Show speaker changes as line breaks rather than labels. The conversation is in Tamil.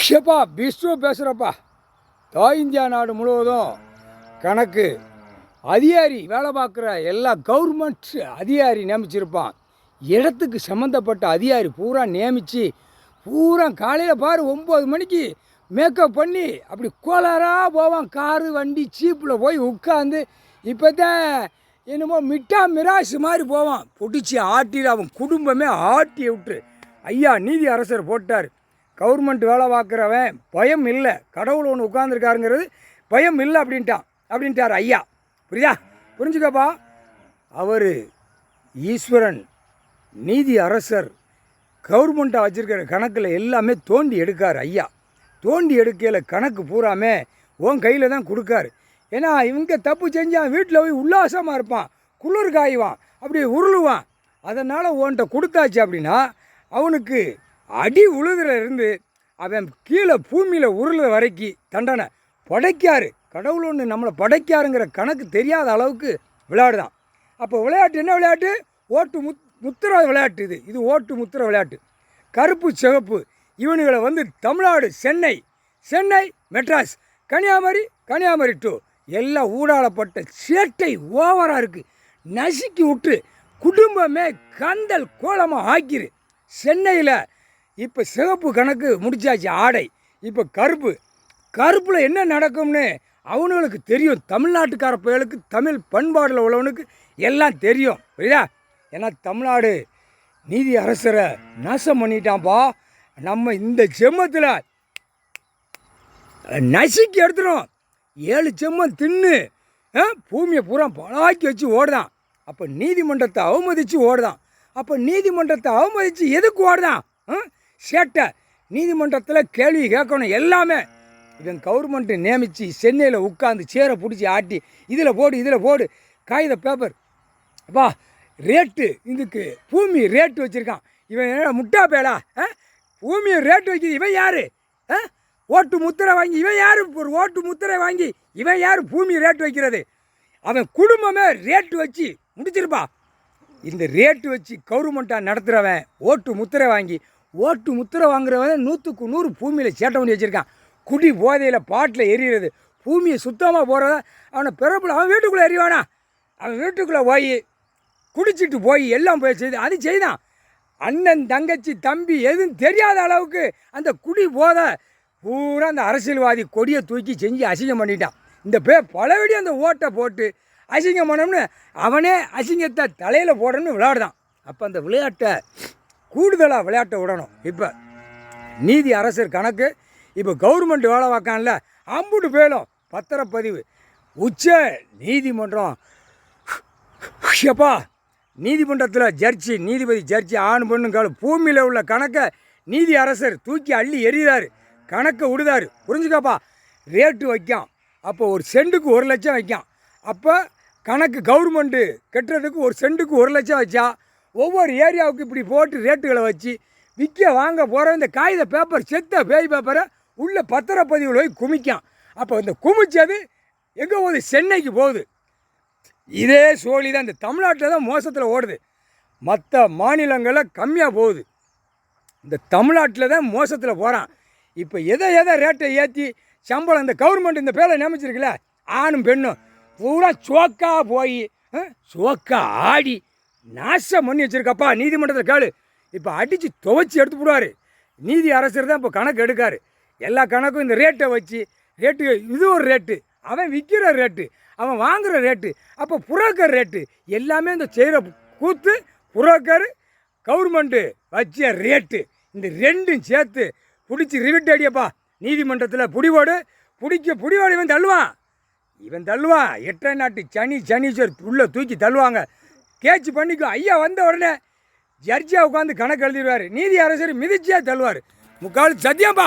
ஷப்பா விஷ்ணு பேசுகிறப்பா. இந்தியா நாடு முழுவதும் கணக்கு அதிகாரி வேலை பார்க்குற எல்லா கவர்மெண்ட் அதிகாரி நியமிச்சிருப்பான். இடத்துக்கு சம்மந்தப்பட்ட அதிகாரி பூரா நியமித்து பூரா காலையில் பாரு 9 மணிக்கு மேக்கப் பண்ணி அப்படி கோளாராக போவான். காரு வண்டி சீப்பில் போய் உட்காந்து இப்போ தான் என்னமோ மிட்டா மிராசு மாதிரி போவான். பிடிச்சி ஆட்டிடு அவன் குடும்பமே ஆட்டி விட்டு ஐயா நீதி அரசர் போட்டார். கவர்மெண்ட் வேலை பார்க்குறவன் பயம் இல்லை, கடவுள் ஒன்று உட்காந்துருக்காருங்கிறது பயம் இல்லை அப்படின்ட்டார் ஐயா. புரியுதா? புரிஞ்சுக்கப்பா. அவர் ஈஸ்வரன் நீதி அரசர் கவர்மெண்ட்டாக வச்சுருக்கிற கணக்கில் எல்லாமே தோண்டி எடுக்கார் ஐயா. தோண்டி எடுக்கையில் கணக்கு பூராமே உன் கையில் தான் கொடுக்காரு. ஏன்னா இவங்க தப்பு செஞ்சான் வீட்டில் போய் உல்லாசமாக இருப்பான், குளிர் காய்வான், அப்படி உருளுவான். அதனால் உன்கிட்ட கொடுத்தாச்சு அப்படின்னா அவனுக்கு அடி உழுதுலேருந்து அவன் கீழே பூமியில் உருள வரைக்கும் தண்டனை படைக்காரு. கடவுள் ஒன்று நம்மளை படைக்காருங்கிற கணக்கு தெரியாத அளவுக்கு விளையாடுதான். அப்போ விளையாட்டு என்ன விளையாட்டு? ஓட்டு முத்திர விளையாட்டு. இது ஓட்டு முத்திர விளையாட்டு. கருப்பு சிவப்பு இவனுங்களை வந்து தமிழ்நாடு சென்னை மெட்ராஸ் கன்னியாகுமரி டு எல்லாம் ஊடாடப்பட்ட சேட்டை ஓவராக இருக்குது. நசுக்கி விட்டு குடும்பமே கந்தல் கோலமாக ஆக்கிரு. சென்னையில் இப்போ சிவப்பு கணக்கு முடிச்சாச்சு ஆடை. இப்போ கருப்பில் என்ன நடக்கும்னு அவனுங்களுக்கு தெரியும். தமிழ்நாட்டுக்கார பயலுக்கு தமிழ் பண்பாடில் உள்ளவனுக்கு எல்லாம் தெரியும். புரியுதா? ஏன்னா தமிழ்நாடு நீதி அரசரை நாசம் பண்ணிட்டான்ப்பா. நம்ம இந்த செம்மத்தில் நசுக்கி எடுத்துடும். 7 செம்மம் தின்னு பூமியை பூரா பழாக்கி வச்சு ஓடுதான். அப்போ நீதிமன்றத்தை அவமதித்து ஓடுதான். அப்போ நீதிமன்றத்தை அவமதித்து எதுக்கு ஓடுதான்? சேட்டை நீதிமன்றத்தில் கேள்வி கேட்கணும். எல்லாமே இவன் கவர்மெண்ட்டு நியமித்து சென்னையில் உட்காந்து சேரை பிடிச்சி ஆட்டி இதில் போடு காகித பேப்பர். அப்பா ரேட்டு இதுக்கு பூமி ரேட்டு வச்சுருக்கான். இவன் முட்டா பேலா பூமியை ரேட்டு வைக்கிது. இவன் யார்? ஓட்டு முத்திரை வாங்கி இவன் யார்? ஒரு ஓட்டு முத்திரை வாங்கி இவன் யார் பூமி ரேட்டு வைக்கிறது? அவன் குடும்பமே ரேட்டு வச்சு முடிச்சிருப்பா. இந்த ரேட்டு வச்சு கவர்மெண்ட்டாக நடத்துகிறவன் ஓட்டு முத்திரை வாங்குறவன் 100க்கு 100 பூமியில் சேட்டை பண்ணி வச்சுருக்கான். குடி போதையில் பாட்டில் எரிகிறது, பூமியை சுத்தமாக போகிறத அவனை பிறப்பில் அவன் வீட்டுக்குள்ளே எறிவானா? அவன் வீட்டுக்குள்ளே போய் குடிச்சிட்டு போய் எல்லாம் போய் செய்தான். அண்ணன் தங்கச்சி தம்பி எதுவும் தெரியாத அளவுக்கு அந்த குடி போதை பூரா அந்த அரசியல்வாதி கொடியை தூக்கி செஞ்சு அசிங்கம் பண்ணிட்டான். இந்த பலவடி அந்த ஓட்டை போட்டு அசிங்கம் பண்ணோம்னு அவனே அசிங்கத்தை தலையில் போடணும்னு விளையாடுதான். அப்போ அந்த விளையாட்டை கூடுதலாக விளையாட்டை விடணும். இப்போ நீதி அரசர் கணக்கு இப்போ கவர்மெண்ட் வேலை பார்க்கான்ல அம்புட்டு பேரும் பத்திரப்பதிவு உச்ச நீதிமன்றம். எப்பா நீதிமன்றத்தில் நீதிபதி ஜட்ஜி ஆண் பெண்ணுங்கால பூமியில் உள்ள கணக்கை நீதி அரசர் தூக்கி அள்ளி எறிகிறாரு. கணக்கை விடுதாரு. புரிஞ்சுக்கப்பா. ரேட்டு வைக்கான். அப்போ ஒரு சென்ட்டுக்கு 1 லட்சம் வைக்கான். அப்போ கணக்கு கவர்மெண்ட்டு கட்டுறதுக்கு ஒரு சென்ட்டுக்கு 1 லட்சம் வச்சா ஒவ்வொரு ஏரியாவுக்கு இப்படி போட்டு ரேட்டுகளை வச்சு வாங்க போகிற இந்த காகித பேப்பர் செத்த பேய் பேப்பரை உள்ள பத்திரப்பதிவில் போய் குமிக்கான். அப்போ இந்த குமிச்சது எங்கே போகுது? சென்னைக்கு போகுது. இதே சோழி தான் இந்த தமிழ்நாட்டில் தான் மோசத்தில் ஓடுது. மற்ற மாநிலங்களில் கம்மியாக போகுது. இந்த தமிழ்நாட்டில் தான் மோசத்தில் போகிறான். இப்போ எதை ரேட்டை ஏற்றி சம்பளம் இந்த கவர்மெண்ட் இந்த பேரை நியமிச்சிருக்குல்ல ஆணும் பெண்ணும் பூரா சோக்கா போய் சோக்கா ஆடி நாசம் பண்ணி வச்சுருக்கப்பா. நீதிமன்றத்தில் கேளு. இப்போ அடித்து துவைச்சி எடுத்து போடுவார். நீதி அரசர் தான் இப்போ கணக்கு எடுக்காரு. எல்லா கணக்கும் இந்த ரேட்டை வச்சு இது ஒரு ரேட்டு, அவன் விற்கிற ரேட்டு, அவன் வாங்குகிற ரேட்டு, அப்போ புரோக்கர் ரேட்டு எல்லாமே இந்த செய்கிற கூத்து புரோக்கர் கவர்மெண்ட்டு வச்ச ரேட்டு. இந்த ரெண்டும் சேர்த்து பிடிச்சி ரிவிட் அடியப்பா. நீதிமன்றத்தில் புடிவோடு இவன் தள்ளுவான். 8 நாட்டு சனீஸ்வர் உள்ளே தூக்கி தள்ளுவாங்க. கேட்சி பண்ணிக்கோ. ஐயா வந்த உடனே ஜட்ஜியாக உட்காந்து கணக்கு எழுதிடுவார். நீதி அரசர் மிதிச்சியாக தள்ளுவார். முக்கால் சத்தியம்பா.